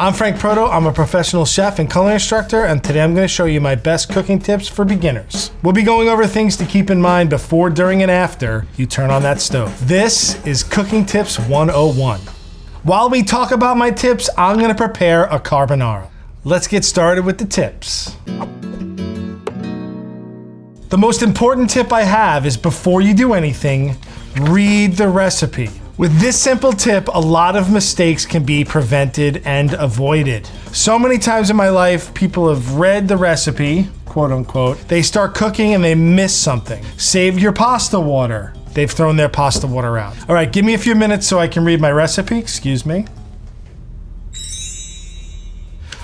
I'm Frank Proto. I'm a professional chef and culinary instructor, and today I'm going to show you my best cooking tips for beginners. We'll be going over things to keep in mind before, during, and after you turn on that stove. This is Cooking Tips 101. While we talk about my tips, I'm going to prepare a carbonara. Let's get started with the tips. The most important tip I have is before you do anything, read the recipe. With this simple tip, a lot of mistakes can be prevented and avoided. So many times in my life, people have read the recipe, quote unquote, they start cooking and they miss something. Save your pasta water. They've thrown their pasta water out. All right, give me a few minutes so I can read my recipe, excuse me.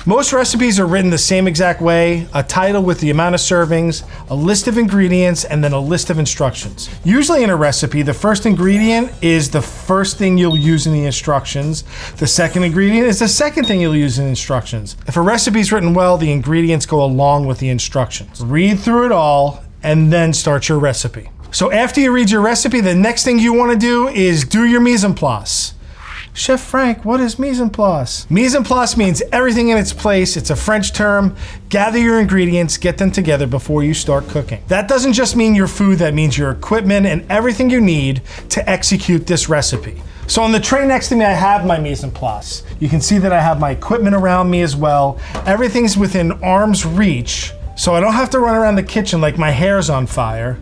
Most recipes are written the same exact way, a title with the amount of servings, a list of ingredients, and then a list of instructions. Usually in a recipe, the first ingredient is the first thing you'll use in the instructions. The second ingredient is the second thing you'll use in the instructions. If a recipe is written well, the ingredients go along with the instructions. Read through it all and then start your recipe. So after you read your recipe, the next thing you want to do is do your mise en place. Chef Frank, what is mise en place? Mise en place means everything in its place. It's a French term. Gather your ingredients, get them together before you start cooking. That doesn't just mean your food, that means your equipment and everything you need to execute this recipe. So on the tray next to me, I have my mise en place. You can see that I have my equipment around me as well. Everything's within arm's reach, so I don't have to run around the kitchen like my hair's on fire.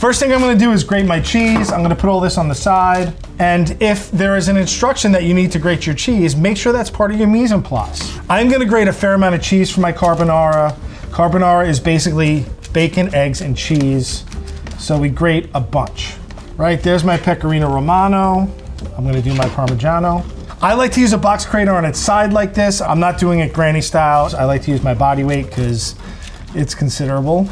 First thing I'm gonna do is grate my cheese. I'm gonna put all this on the side. And if there is an instruction that you need to grate your cheese, make sure that's part of your mise en place. I'm gonna grate a fair amount of cheese for my carbonara. Carbonara is basically bacon, eggs, and cheese. So we grate a bunch. Right, there's my pecorino romano. I'm gonna do my parmigiano. I like to use a box grater on its side like this. I'm not doing it granny style. I like to use my body weight because it's considerable.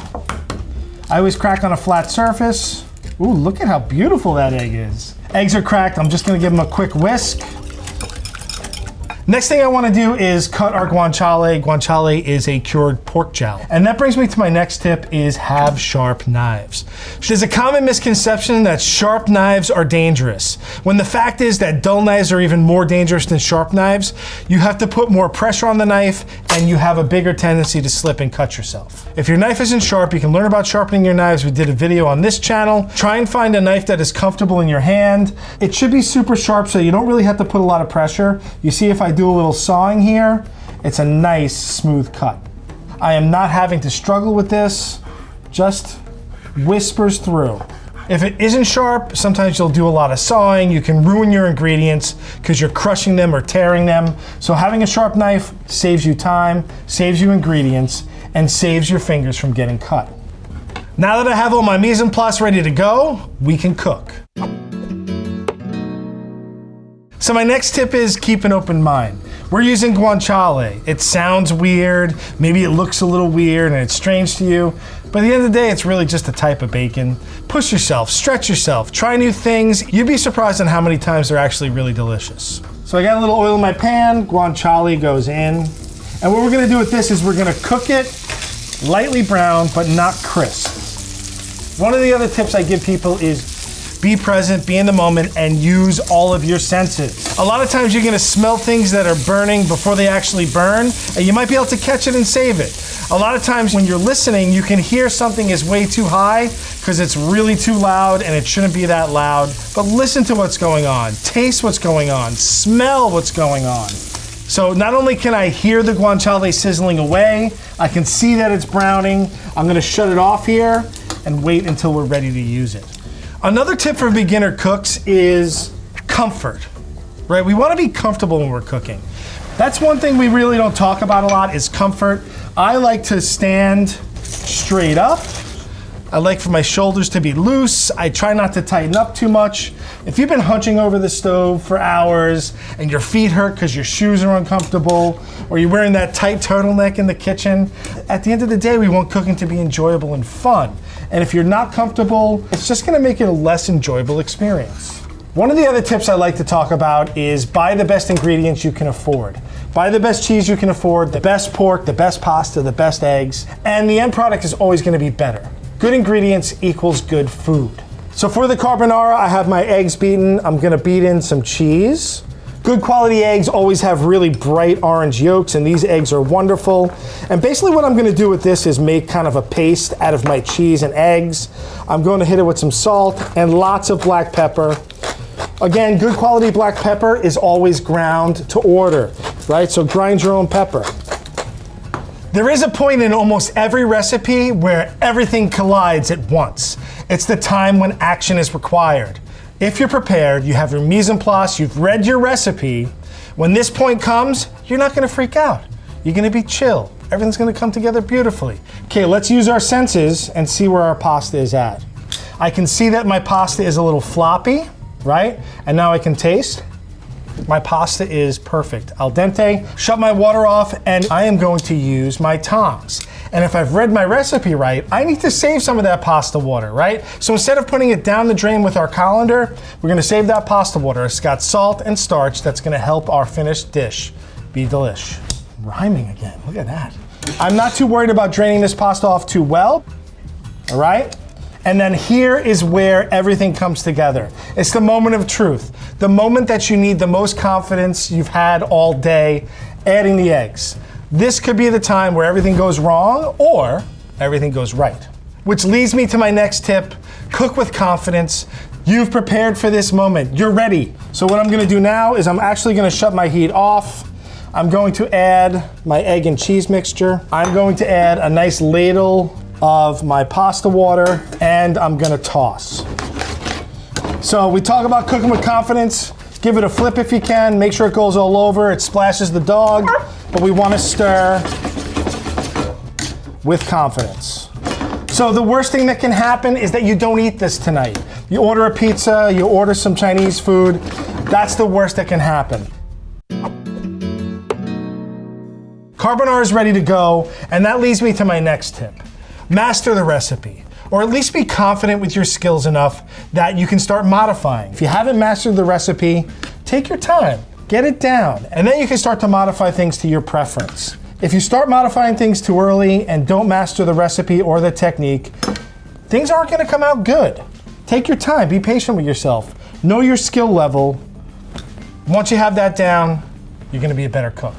I always crack on a flat surface. Ooh, look at how beautiful that egg is. Eggs are cracked, I'm just gonna give them a quick whisk. Next thing I wanna do is cut our guanciale. Guanciale is a cured pork jowl. And that brings me to my next tip is have sharp knives. There's a common misconception that sharp knives are dangerous, when the fact is that dull knives are even more dangerous than sharp knives. You have to put more pressure on the knife and you have a bigger tendency to slip and cut yourself. If your knife isn't sharp, you can learn about sharpening your knives. We did a video on this channel. Try and find a knife that is comfortable in your hand. It should be super sharp so you don't really have to put a lot of pressure. You see if I do a little sawing here, it's a nice smooth cut. I am not having to struggle with this, just whispers through. If it isn't sharp, sometimes you'll do a lot of sawing. You can ruin your ingredients because you're crushing them or tearing them. So having a sharp knife saves you time, saves you ingredients, and saves your fingers from getting cut. Now that I have all my mise en place ready to go, we can cook. So my next tip is keep an open mind. We're using guanciale. It sounds weird, maybe it looks a little weird and it's strange to you, but at the end of the day, it's really just a type of bacon. Push yourself, stretch yourself, try new things. You'd be surprised on how many times they're actually really delicious. So I got a little oil in my pan, guanciale goes in. And what we're gonna do with this is we're gonna cook it lightly brown, but not crisp. One of the other tips I give people is be present, be in the moment, and use all of your senses. A lot of times you're gonna smell things that are burning before they actually burn, and you might be able to catch it and save it. A lot of times when you're listening, you can hear something is way too high because it's really too loud and it shouldn't be that loud. But listen to what's going on, taste what's going on, smell what's going on. So not only can I hear the guanciale sizzling away, I can see that it's browning. I'm gonna shut it off here and wait until we're ready to use it. Another tip for beginner cooks is comfort, right? We wanna be comfortable when we're cooking. That's one thing we really don't talk about a lot is comfort. I like to stand straight up. I like for my shoulders to be loose. I try not to tighten up too much. If you've been hunching over the stove for hours and your feet hurt because your shoes are uncomfortable, or you're wearing that tight turtleneck in the kitchen, at the end of the day, we want cooking to be enjoyable and fun. And if you're not comfortable, it's just gonna make it a less enjoyable experience. One of the other tips I like to talk about is buy the best ingredients you can afford. Buy the best cheese you can afford, the best pork, the best pasta, the best eggs, and the end product is always gonna be better. Good ingredients equals good food. So for the carbonara, I have my eggs beaten. I'm gonna beat in some cheese. Good quality eggs always have really bright orange yolks, and these eggs are wonderful. And basically what I'm gonna do with this is make kind of a paste out of my cheese and eggs. I'm going to hit it with some salt and lots of black pepper. Again, good quality black pepper is always ground to order, right? So grind your own pepper. There is a point in almost every recipe where everything collides at once. It's the time when action is required. If you're prepared, you have your mise en place, you've read your recipe, when this point comes, you're not gonna freak out. You're gonna be chill. Everything's gonna come together beautifully. Okay, let's use our senses and see where our pasta is at. I can see that my pasta is a little floppy, right? And now I can taste. My pasta is perfect. Al dente. Shut my water off, and I am going to use my tongs. And if I've read my recipe right, I need to save some of that pasta water, right? So instead of putting it down the drain with our colander, we're gonna save that pasta water. It's got salt and starch that's gonna help our finished dish be delish. Rhyming again, look at that. I'm not too worried about draining this pasta off too well, all right? And then here is where everything comes together. It's the moment of truth. The moment that you need the most confidence you've had all day, adding the eggs. This could be the time where everything goes wrong or everything goes right. Which leads me to my next tip, cook with confidence. You've prepared for this moment, you're ready. So what I'm gonna do now is I'm actually gonna shut my heat off. I'm going to add my egg and cheese mixture. I'm going to add a nice ladle of my pasta water, and I'm gonna toss. So we talk about cooking with confidence. Give it a flip if you can. Make sure it goes all over. It splashes the dog, but we want to stir with confidence. So the worst thing that can happen is that you don't eat this tonight. You order a pizza, you order some Chinese food. That's the worst that can happen. Carbonara is ready to go, and that leads me to my next tip. Master the recipe, or at least be confident with your skills enough that you can start modifying. If you haven't mastered the recipe, take your time, get it down, and then you can start to modify things to your preference. If you start modifying things too early and don't master the recipe or the technique, things aren't gonna come out good. Take your time, be patient with yourself, know your skill level. Once you have that down, you're gonna be a better cook.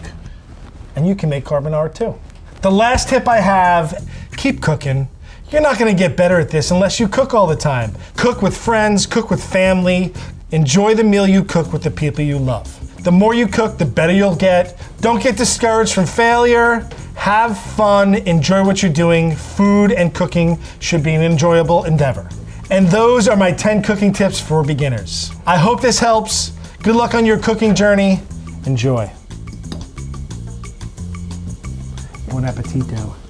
And you can make carbonara too. The last tip I have, keep cooking. You're not gonna get better at this unless you cook all the time. Cook with friends, cook with family. Enjoy the meal you cook with the people you love. The more you cook, the better you'll get. Don't get discouraged from failure. Have fun, enjoy what you're doing. Food and cooking should be an enjoyable endeavor. And those are my 10 cooking tips for beginners. I hope this helps. Good luck on your cooking journey. Enjoy. Buon appetito.